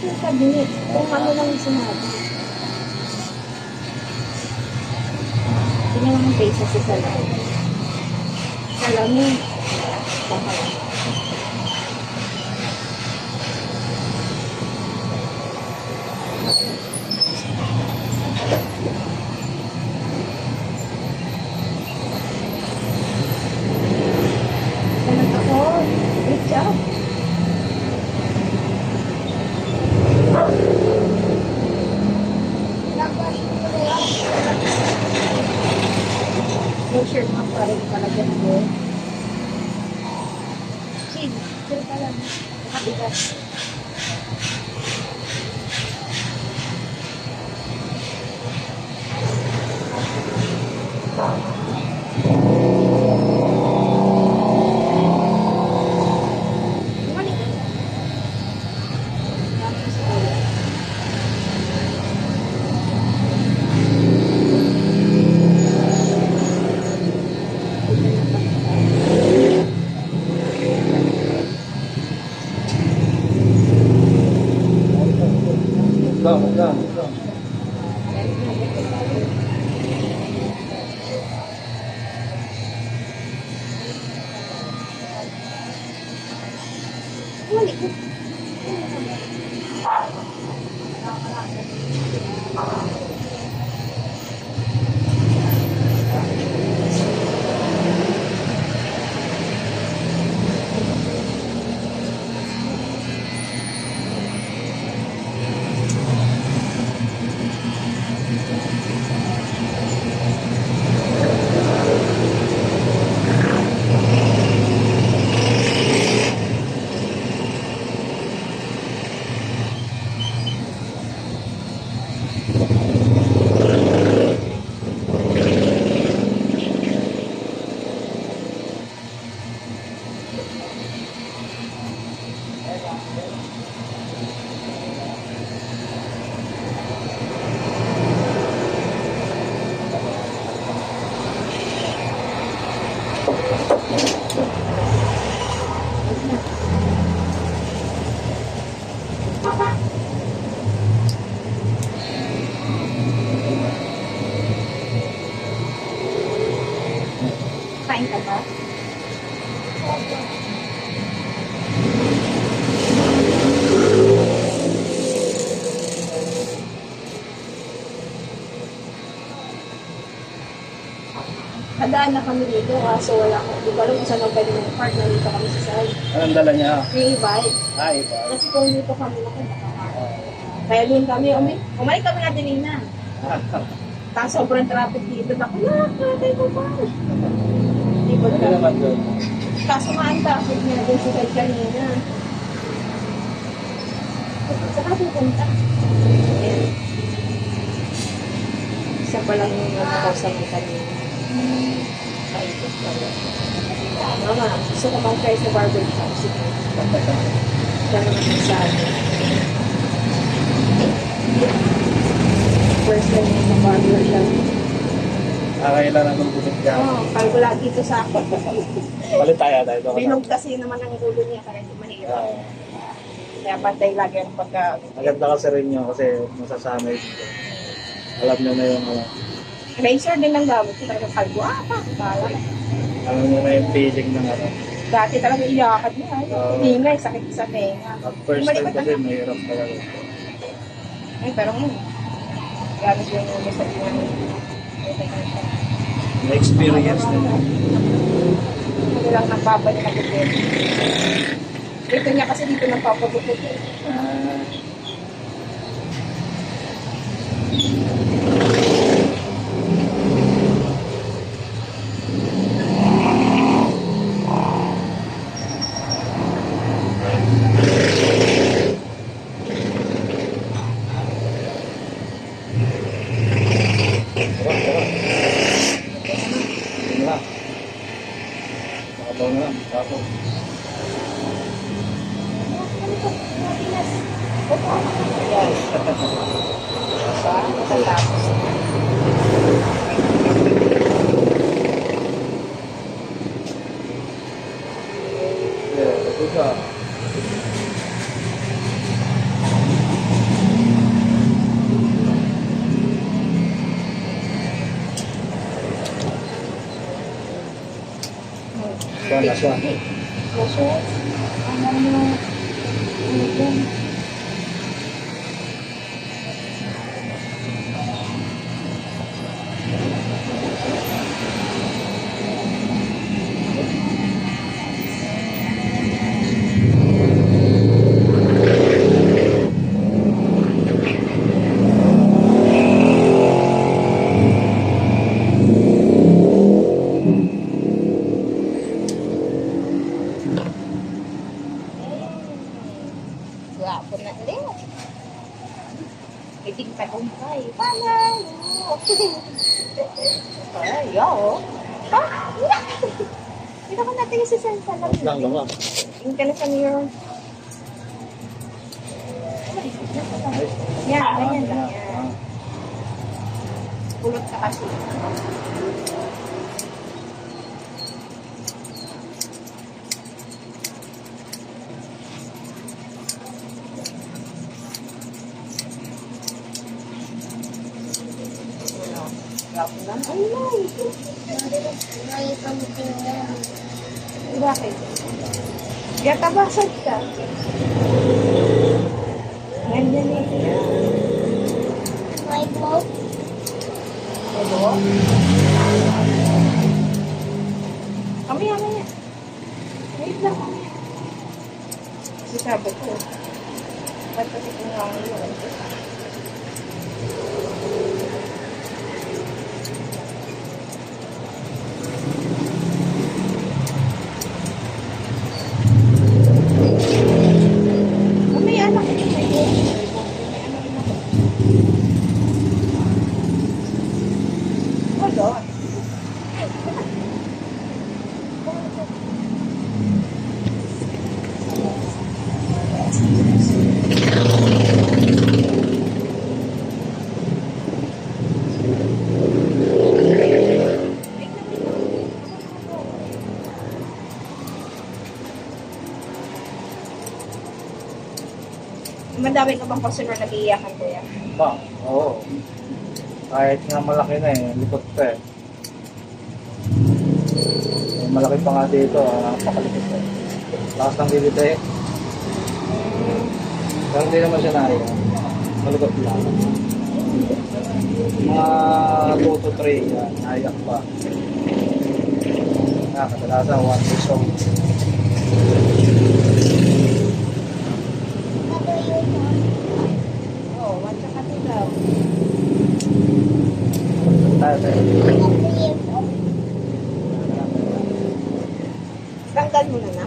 yung cabinet. Kung ano lang yung sinabi. Tingnan naman face sa salamin. Salamin. Bakal. Sanat ako. Good job. No shirt mo pa rin talaga ko. Chill ka lang. Nakabigat. Kain ka ba? Nadaan na kami dito kaso wala ko. Di ko alam kung saan ang pwede ng park. Nandito kami sa side. Anong dala niya? Yung e-bike. Iba. Kasi kung dito kami kaya doon kami, umalik kami nga din na. Tapos sobrang traffic dito. Naku na, patay ko pa. Di ba Ano naman doon? kaso nga ang traffic niya doon sa side kanina. Saka pupunta. Ayan. Isa pa lang yung nakausap mo kanina. Kaikot pala. Mama, gusto ko bang try sa barbershop? Sige. Diyan naman sa akin. First time sa barbershop. Kailangan ng bukit ka. Oo, kalkula dito sa akin. Palit tayo tayo. Binog kasi naman ang ulo niya kaya hindi mahirap. Kaya pantay lagi ang pagka... Maganda kasi rin nyo kasi masasanay dito. Alam nyo na yung Razor din ang gamit ko talaga kalkula. Bala. alam nyo na yung feeling ng Dati talaga iyakad niya. Ingay, sakit sa tenga. At first time kasi mahirap talaga. Ay, pero ngayon. Gamit yung ulo sa inyo. May experience na. Hindi lang nagpapalik na gupit. Dito niya kasi dito nagpapagupit. Nakabaw na lang. Tapos. Yan. Matatapos. Yeah, ito ka. Parang laswa. Kaso, ano, yan. Gwapo na ulit. Iting tagumpay. Panalo! Ay, yo. Ah, mira! Kita ko natin yung sisensa lang. Lang naman. Yung ka na sa mirror. Yan, ganyan lang. Yan. Pulot ka kasi. Gwapo lang. Ay, May pamting yan. bakit? Gatabasag ka. Ganyan eh. May mo. Hello? Mamaya. Wait lang, mamaya. Kasi sabi ko, ba't kasi kung nga ngayon? Mamaya anak ko, may anak ko. Hold on. Madami ka bang customer nag-iiyakan, kuya? Ba, oo. Kahit nga malaki na eh, likot pa eh. Malaki pa nga dito, napakalikot eh. Lakas ng gilid eh. Pero hindi naman siya naya. Malikot lang. Mga 2 to 3, yan, nayak pa. Kadalasan 1 piso. Oo, one tsaka two daw. Tanggal mo na na.